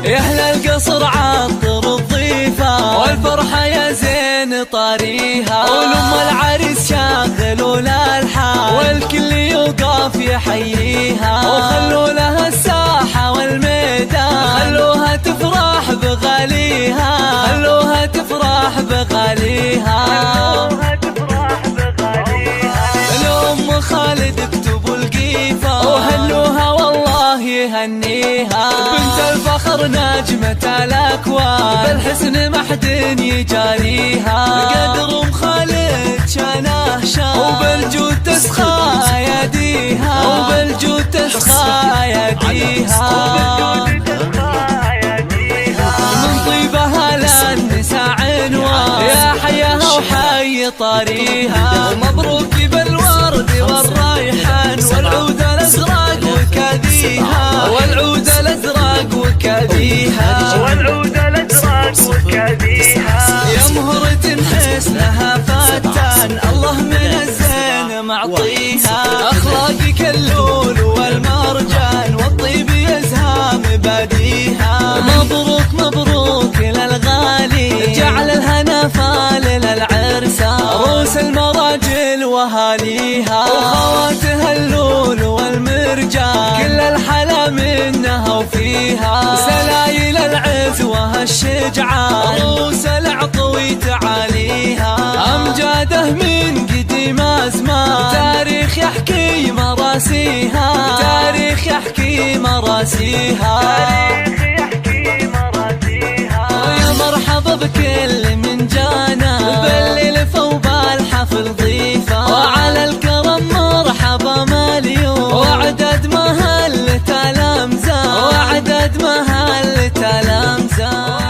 يا أهل القصر عطر الضيفة والفرحة يا زين طاريها، ولم العريس شاغلوا الألحان والكل يوقف يحييها، وخلوا لها الساحة والميدان خلوها تفرح بغاليها، خلوها تفرح بغاليها. الأم خالد اكتبوا القيفة وهلوها والله يهنيها، بنت الفخر نجمة الأكوان بالحسن ما حد يجاريها، قدر أم خالد شانه شان وبالجود تسخى يديها، وبالجود تسخى يديها. من طيبها للنساء عنوان يا حياها وحي طاريها، مبروك بالورد والريحان والعود الأزرق وكاديها، والعود الأزرق وكاديها، والعود الأزرق وكاديها. يا مهرة حسنها فتان الله من الزين معطيها، أخلاقك اللول والمرجان والطيب يزهام باديها. مبروك مبروك للغالي جعل الهنا فال للعرسان، روس المراجل وهاليها وخواتها اللول والمرجان كل الحلا منها وفيها، سلايل العز وهالشجعان روس العطوي تعاليها، أمجاده من قديم أزمان تاريخ يحكي مراسيها، تاريخ يحكي مراسيها. يا مرحبا بكل من جانا بالليلفة وبالحفل ضيفة، وعلى الكرم مرحبا مليون وعدد ما هلت الأمزان، وعدد ما هلت الأمزان.